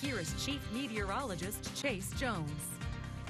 Here is Chief Meteorologist Chase Jones.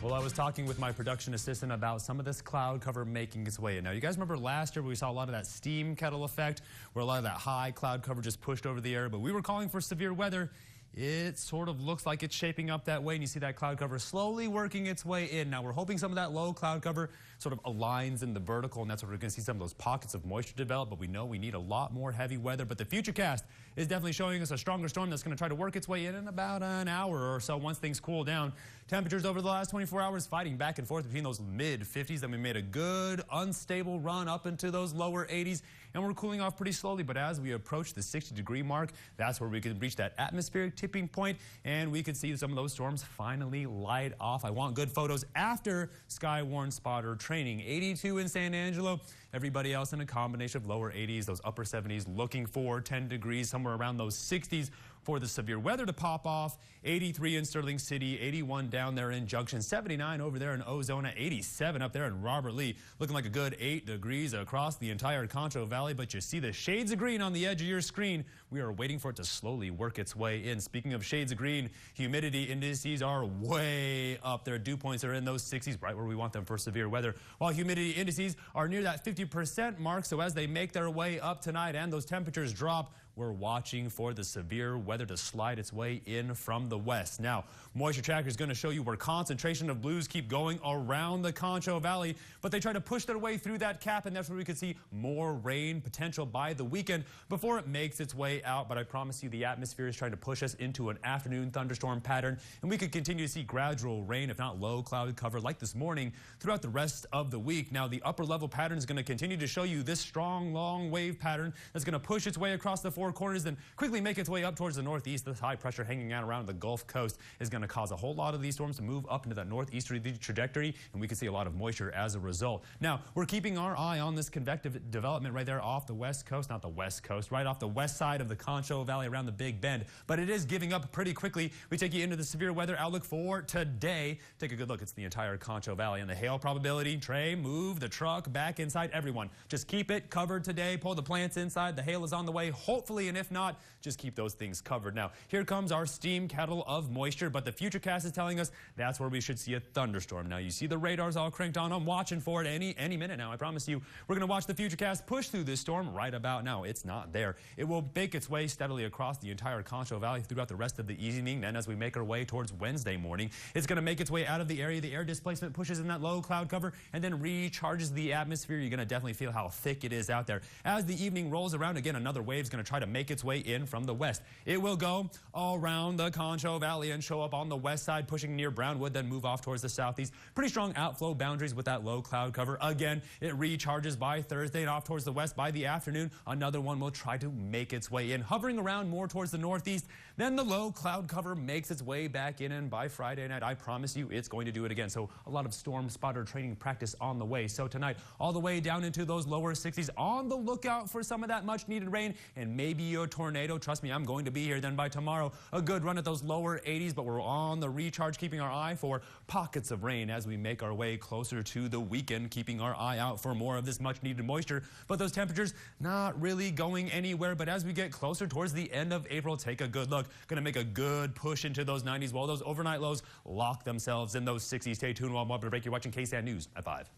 Well, I was talking with my production assistant about some of this cloud cover making its way in. Now, you guys remember last year we saw a lot of that steam kettle effect, where a lot of that high cloud cover just pushed over the air, but we were calling for severe weather. It sort of looks like it's shaping up that way, and you see that cloud cover slowly working its way in. Now, we're hoping some of that low cloud cover sort of aligns in the vertical, and that's where we're going to see some of those pockets of moisture develop, but we know we need a lot more heavy weather. But the futurecast is definitely showing us a stronger storm that's going to try to work its way in about an hour or so once things cool down. Temperatures over the last 24 hours fighting back and forth between those mid-50s. Then we made a good unstable run up into those lower 80s, and we're cooling off pretty slowly. But as we approach the 60-degree mark, that's where we can reach that atmospheric tipping point, and we could see some of those storms finally light off. I want good photos after Skywarn spotter training. 82 in San Angelo. Everybody else in a combination of lower 80s, those upper 70s, looking for 10 degrees, somewhere around those 60s for the severe weather to pop off. 83 in Sterling City, 81 down there in Junction, 79 over there in Ozona, 87 up there in Robert Lee. Looking like a good 8 degrees across the entire Concho Valley, but you see the shades of green on the edge of your screen. We are waiting for it to slowly work its way in. Speaking of shades of green, humidity indices are way up there. Dew points are in those 60s, right where we want them for severe weather, while humidity indices are near that 50% mark. So as they make their way up tonight and those temperatures drop, we're watching for the severe weather to slide its way in from the west. Now, Moisture Tracker is going to show you where concentration of blues keep going around the Concho Valley, but they try to push their way through that cap, and that's where we could see more rain potential by the weekend before it makes its way out. But I promise you, the atmosphere is trying to push us into an afternoon thunderstorm pattern, and we could continue to see gradual rain, if not low cloud cover, like this morning throughout the rest of the week. Now, the upper level pattern is going to continue to show you this strong, long wave pattern that's going to push its way across the four corners, then quickly make its way up towards the northeast. This high pressure hanging out around the Gulf Coast is going to cause a whole lot of these storms to move up into that northeasterly trajectory, and we can see a lot of moisture as a result. Now, we're keeping our eye on this convective development right there off the west coast, not the west coast, right off the west side of the Concho Valley around the Big Bend, but it is giving up pretty quickly. We take you into the severe weather outlook for today. Take a good look. It's the entire Concho Valley, and the hail probability. Trey, move the truck back inside. Everyone, just keep it covered today. Pull the plants inside. The hail is on the way, hopefully, and if not, just keep those things covered. Now, here comes our steam kettle of moisture, but the futurecast is telling us that's where we should see a thunderstorm. Now, you see the radars all cranked on. I'm watching for it any minute now. I promise you, we're going to watch the futurecast push through this storm right about now. It's not there. It will make its way steadily across the entire Concho Valley throughout the rest of the evening. Then as we make our way towards Wednesday morning, it's going to make its way out of the area. The air displacement pushes in that low cloud cover and then recharges the atmosphere. You're going to definitely feel how thick it is out there. As the evening rolls around, again, another wave is going to try to make its way in from the west. It will go around the Concho Valley and show up on the west side, pushing near Brownwood, then move off towards the southeast. Pretty strong outflow boundaries with that low cloud cover. Again, it recharges by Thursday and off towards the west by the afternoon. Another one will try to make its way in, hovering around more towards the northeast. Then the low cloud cover makes its way back in, and by Friday night, I promise you, it's going to do it again. So a lot of storm spotter training practice on the way. So tonight, all the way down into those lower 60s, on the lookout for some of that much needed rain and maybe a tornado. Trust me, I'm going to be here then by tomorrow. A good run at those lower 80s, but we're on the recharge, keeping our eye for pockets of rain as we make our way closer to the weekend, keeping our eye out for more of this much needed moisture. But those temperatures not really going anywhere. But as we get closer towards the end of April, take a good look. Going to make a good push into those 90s while those overnight lows lock themselves in those 60s. Stay tuned while I'm up to break. You're watching KSAN News at 5.